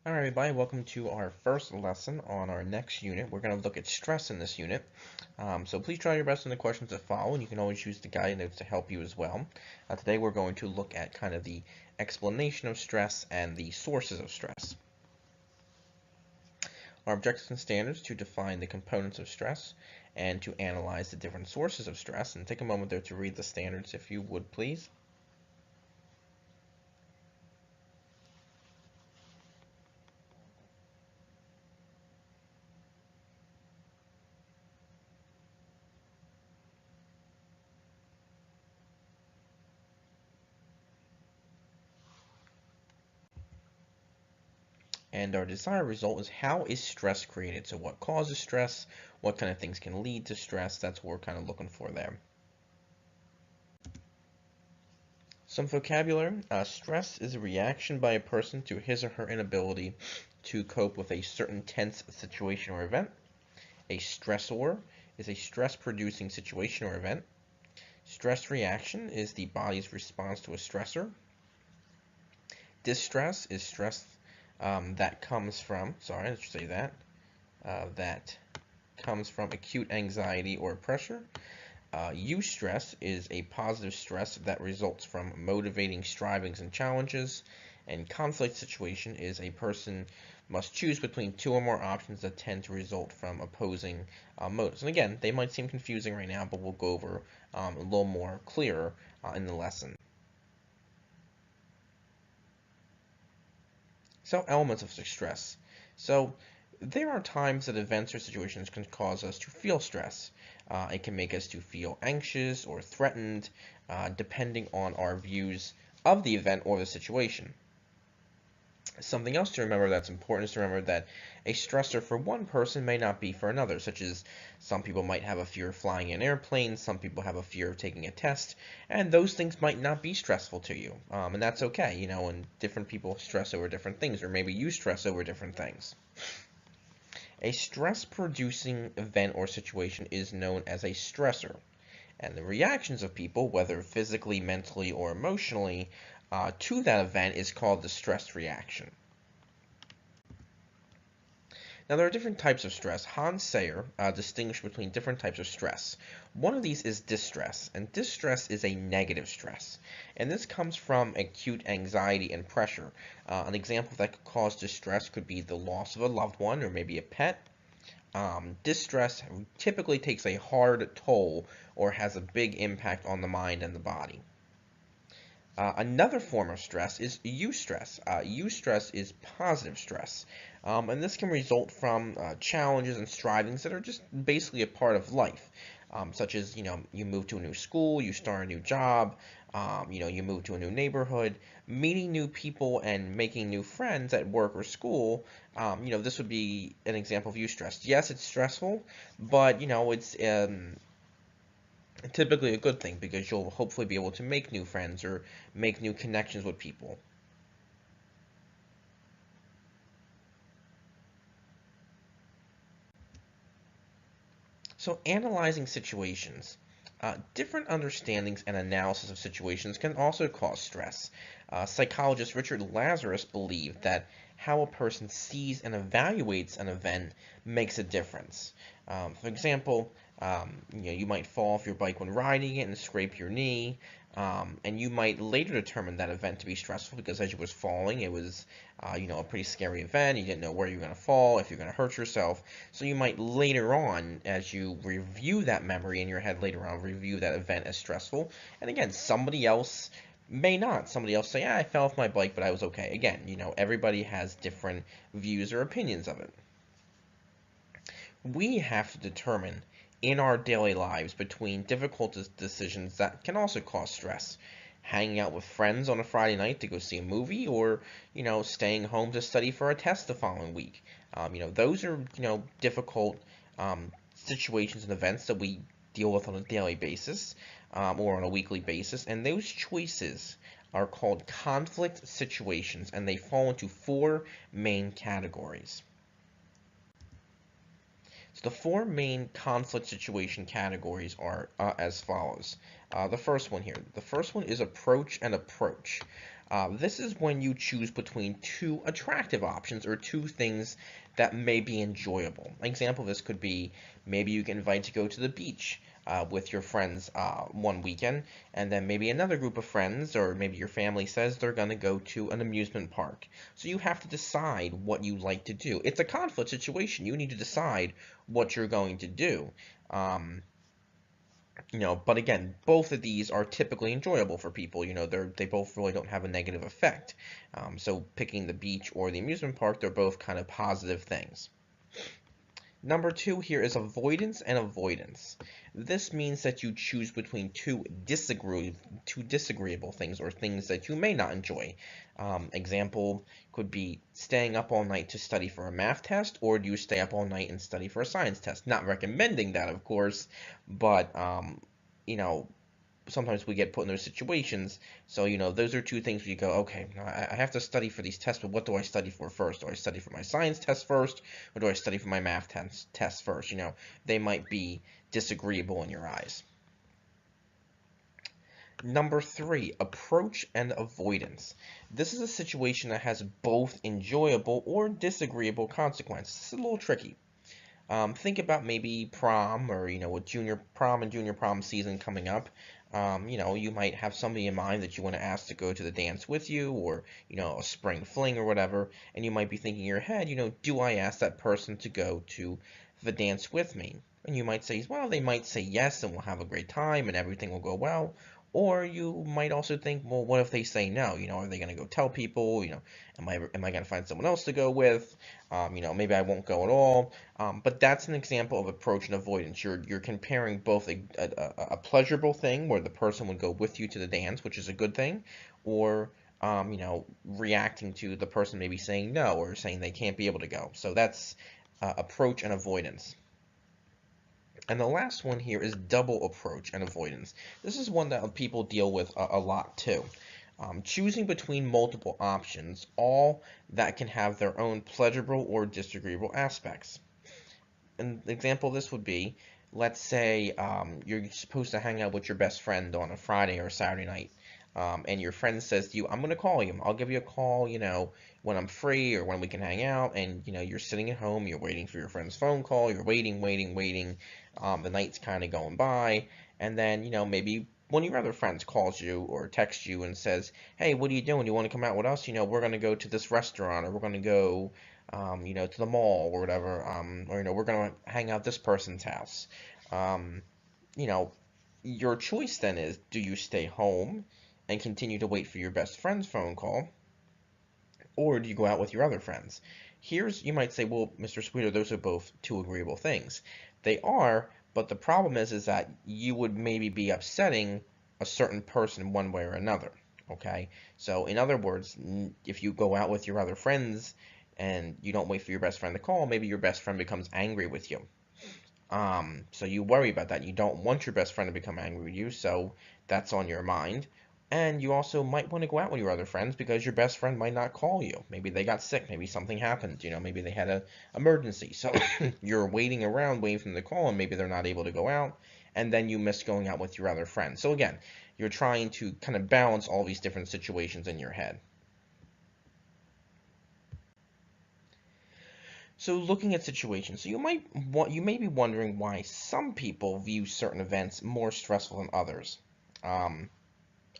All right, everybody, welcome to our first lesson on our next unit. We're going to look at stress in this unit. So please try your best in the questions that follow, and you can always use the guide notes to help you as well. Today we're going to look at kind of the explanation of stress and the sources of stress. Our objectives and standards to define the components of stress and to analyze the different sources of stress. And take a moment there to read the standards if you would, please. And our desired result is how is stress created? So what causes stress? What kind of things can lead to stress? That's what we're kind of looking for there. Some vocabulary. Stress is a reaction by a person to his or her inability to cope with a certain tense situation or event. A stressor is a stress-producing situation or event. Stress reaction is the body's response to a stressor. Distress is stress that comes from, that comes from acute anxiety or pressure. Eustress is a positive stress that results from motivating strivings and challenges. And conflict situation is a person must choose between two or more options that tend to result from opposing motives. And again, they might seem confusing right now, but we'll go over a little more clearer in the lesson. So elements of stress. So there are times that events or situations can cause us to feel stress. It can make us to feel anxious or threatened, depending on our views of the event or the situation. Something else to remember that's important is to remember that a stressor for one person may not be for another, such as some people might have a fear of flying in airplanes, some people have a fear of taking a test, and those things might not be stressful to you. And that's okay, and different people stress over different things, or maybe you stress over different things. A stress-producing event or situation is known as a stressor, and the reactions of people, whether physically, mentally, or emotionally, to that event is called the stress reaction. Now, there are different types of stress. Hans Sayer distinguished between different types of stress. One of these is distress, and distress is a negative stress. And this comes from acute anxiety and pressure. An example that could cause distress could be the loss of a loved one or maybe a pet. Distress typically takes a hard toll or has a big impact on the mind and the body. Another form of stress is eustress. Eustress is positive stress, and this can result from challenges and strivings that are just basically a part of life, such as you move to a new school, you start a new job, you move to a new neighborhood, meeting new people and making new friends at work or school. This would be an example of eustress. Yes, it's stressful, but it's typically a good thing because you'll hopefully be able to make new friends or make new connections with people. So analyzing situations. Different understandings and analysis of situations can also cause stress. Psychologist Richard Lazarus believed that how a person sees and evaluates an event makes a difference. For example, you might fall off your bike when riding it and scrape your knee, and you might later determine that event to be stressful because as you was falling, it was, a pretty scary event. You didn't know where you were going to fall, if you're going to hurt yourself. So you might later on, as you review that memory in your head later on, review that event as stressful. And again, somebody else may not. Somebody else say, I fell off my bike, but I was okay. Again, everybody has different views or opinions of it. We have to determine in our daily lives between difficult decisions that can also cause stress. Hanging out with friends on a Friday night to go see a movie, or staying home to study for a test the following week. Those are difficult situations and events that we deal with on a daily basis or on a weekly basis, and those choices are called conflict situations, and they fall into four main categories. So the four main conflict situation categories are as follows. The first one here. The first one is approach and approach. This is when you choose between two attractive options or two things that may be enjoyable. An example of this could be maybe you get invited to go to the beach with your friends one weekend, and then maybe another group of friends or maybe your family says they're going to go to an amusement park. So you have to decide what you like to do. It's a conflict situation. You need to decide what you're going to do. Um, but again, both of these are typically enjoyable for people. They both really don't have a negative effect. So picking the beach or the amusement park, they're both kind of positive things. Number two here is avoidance and avoidance. This means that you choose between two disagreeable things or things that you may not enjoy. Example could be staying up all night to study for a math test, or do you stay up all night and study for a science test? Not recommending that, of course, but you know, sometimes we get put in those situations. So, those are two things where you go, okay, I have to study for these tests, but what do I study for first? Do I study for my science test first, or do I study for my math test first? They might be disagreeable in your eyes. Number three, approach and avoidance. This is a situation that has both enjoyable or disagreeable consequences. It's a little tricky. Think about maybe prom or, with junior prom and junior prom season coming up. You might have somebody in mind that you want to ask to go to the dance with you or, a spring fling or whatever. And you might be thinking in your head, do I ask that person to go to the dance with me? And you might say, well, they might say yes and we'll have a great time and everything will go well. Or you might also think, well, what if they say no? Are they going to go tell people? Am I going to find someone else to go with? Maybe I won't go at all. But that's an example of approach and avoidance. You're comparing both a pleasurable thing where the person would go with you to the dance, which is a good thing, or reacting to the person maybe saying no or saying they can't be able to go. So that's approach and avoidance. And the last one here is double approach and avoidance. This is one that people deal with a lot too. Choosing between multiple options, all that can have their own pleasurable or disagreeable aspects. An example of this would be, let's say you're supposed to hang out with your best friend on a Friday or Saturday night, and your friend says to you, I'm going to call you. I'll give you a call, when I'm free or when we can hang out, and, you're sitting at home, you're waiting for your friend's phone call, you're waiting, waiting, waiting, the night's kind of going by, and then, maybe one of your other friends calls you or texts you and says, hey, what are you doing? You want to come out with us? We're going to go to this restaurant, or we're going to go to the mall or whatever, or we're gonna hang out at this person's house. Um, you know, your choice then is, do you stay home and continue to wait for your best friend's phone call, or do you go out with your other friends? You might say, well, Mr. Sweeter, those are both two agreeable things. They are, but the problem is that you would maybe be upsetting a certain person one way or another. Okay, so in other words, if you go out with your other friends and you don't wait for your best friend to call, maybe your best friend becomes angry with you. So you worry about that. You don't want your best friend to become angry with you, so that's on your mind. And you also might want to go out with your other friends because your best friend might not call you. Maybe they got sick, maybe something happened, maybe they had an emergency. So you're waiting around, waiting for them to call, and maybe they're not able to go out, and then you miss going out with your other friends. So again, you're trying to kind of balance all these different situations in your head. So looking at situations, so you may be wondering why some people view certain events more stressful than others. Um,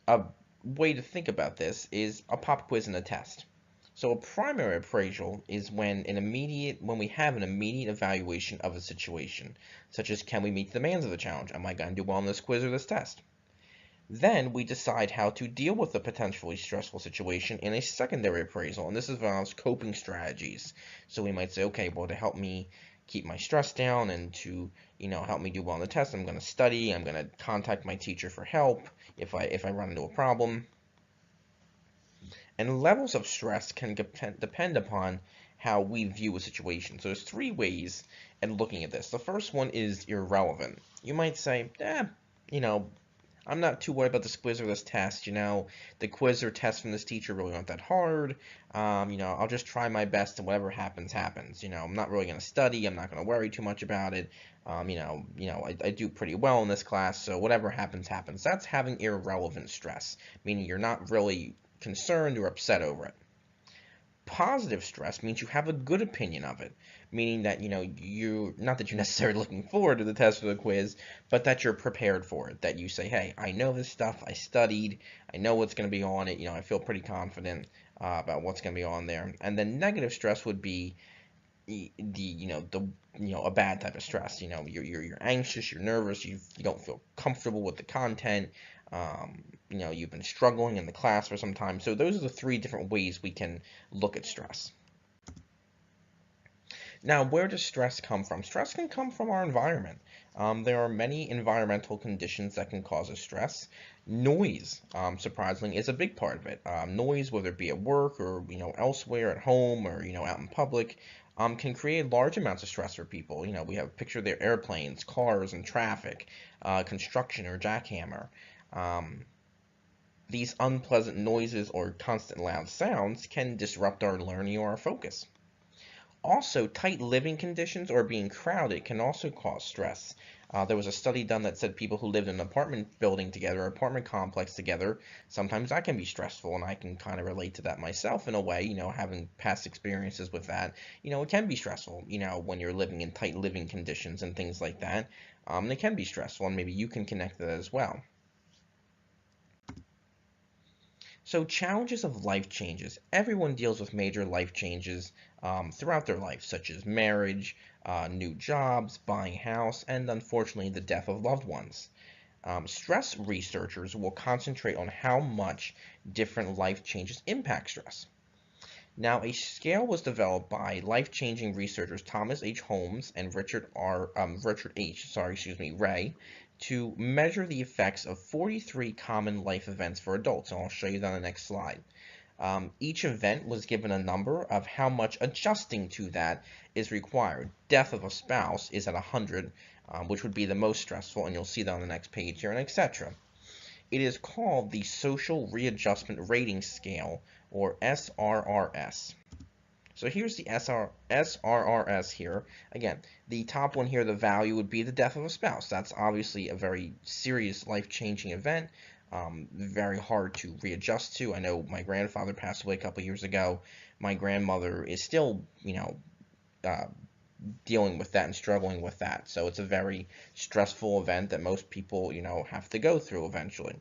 a way to think about this is a pop quiz and a test. So a primary appraisal is when we have an immediate evaluation of a situation, such as can we meet the demands of the challenge? Am I going to do well on this quiz or this test? Then we decide how to deal with the potentially stressful situation in a secondary appraisal, and this involves coping strategies. So we might say, okay, well, to help me keep my stress down and to, help me do well on the test, I'm going to study, I'm going to contact my teacher for help if I run into a problem. And levels of stress can depend upon how we view a situation. So there's three ways in looking at this. The first one is irrelevant. You might say, you know, I'm not too worried about this quiz or this test. The quiz or test from this teacher really aren't that hard. I'll just try my best and whatever happens. I'm not really going to study. I'm not going to worry too much about it. I do pretty well in this class, so whatever happens. That's having irrelevant stress, meaning you're not really concerned or upset over it. Positive stress means you have a good opinion of it, meaning that you not that you're necessarily looking forward to the test or the quiz, but that you're prepared for it. That you say, hey, I know this stuff, I studied, I know what's going to be on it. I feel pretty confident about what's going to be on there. And then negative stress would be a bad type of stress. You're anxious, you're nervous, you don't feel comfortable with the content. You've been struggling in the class for some time. So those are the three different ways we can look at stress. Now, where does stress come from? Stress can come from our environment. There are many environmental conditions that can cause us stress. Noise, surprisingly, is a big part of it. Noise, whether it be at work or elsewhere at home or out in public, can create large amounts of stress for people. We have a picture there: airplanes, cars, and traffic, construction or jackhammer. Um, these unpleasant noises or constant loud sounds can disrupt our learning or our focus. Also, tight living conditions or being crowded can also cause stress. There was a study done that said people who lived in an apartment building together, apartment complex together, sometimes that can be stressful, and I can kind of relate to that myself in a way, having past experiences with that. It can be stressful, when you're living in tight living conditions and things like that. It can be stressful, and maybe you can connect to that as well. So challenges of life changes. Everyone deals with major life changes throughout their life, such as marriage, new jobs, buying a house, and unfortunately the death of loved ones. Stress researchers will concentrate on how much different life changes impact stress. Now, a scale was developed by life-changing researchers Thomas H. Holmes and Richard H. Ray to measure the effects of 43 common life events for adults, and I'll show you that on the next slide. Each event was given a number of how much adjusting to that is required. Death of a spouse is at 100, which would be the most stressful, and you'll see that on the next page here, and etc. It is called the Social Readjustment Rating Scale, or SRRS. So here's the SRRS here. Again, the top one here, the value would be the death of a spouse. That's obviously a very serious life-changing event, very hard to readjust to. I know my grandfather passed away a couple years ago. My grandmother is still, uh, dealing with that and struggling with that. So it's a very stressful event that most people, have to go through eventually.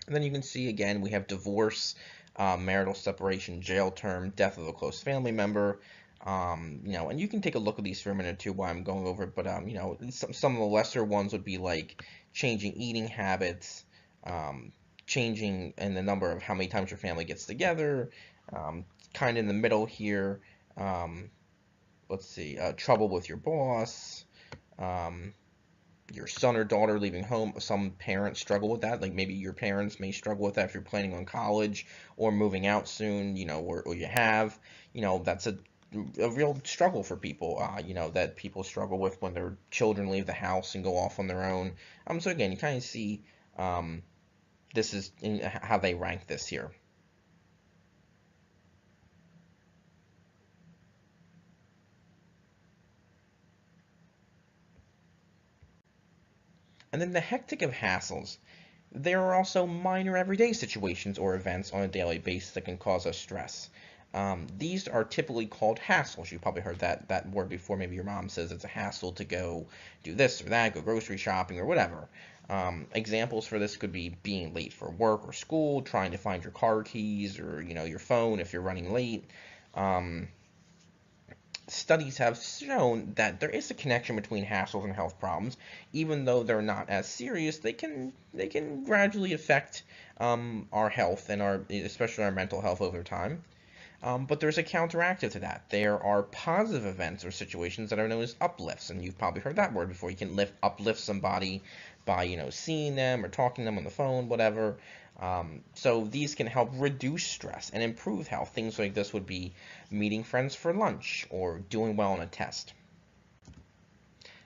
And then you can see again, we have divorce, marital separation, jail term, death of a close family member. And you can take a look at these for a minute too while I'm going over it. But some of the lesser ones would be like changing eating habits, changing in the number of how many times your family gets together. Kind of in the middle here, let's see, trouble with your boss, your son or daughter leaving home. Some parents struggle with that. Like maybe your parents may struggle with that if you're planning on college or moving out soon, or you have, that's a real struggle for people, that people struggle with when their children leave the house and go off on their own. So again, you kind of see this is how they rank this here. And then the hectic of hassles. There are also minor everyday situations or events on a daily basis that can cause us stress. These are typically called hassles. You've probably heard that word before. Maybe your mom says it's a hassle to go do this or that, go grocery shopping or whatever. Examples for this could be being late for work or school, trying to find your car keys or your phone if you're running late. Um, Studies have shown that there is a connection between hassles and health problems. Even though they're not as serious, they can gradually affect our health and especially our mental health over time. But there's a counteractive to that. There are positive events or situations that are known as uplifts, and you've probably heard that word before. You can uplift somebody by seeing them or talking to them on the phone, whatever. So these can help reduce stress and improve health. Things like this would be meeting friends for lunch or doing well on a test.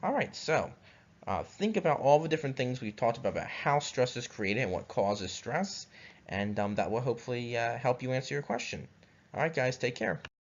All right, so think about all the different things we've talked about how stress is created and what causes stress, and that will hopefully help you answer your question. All right, guys, take care.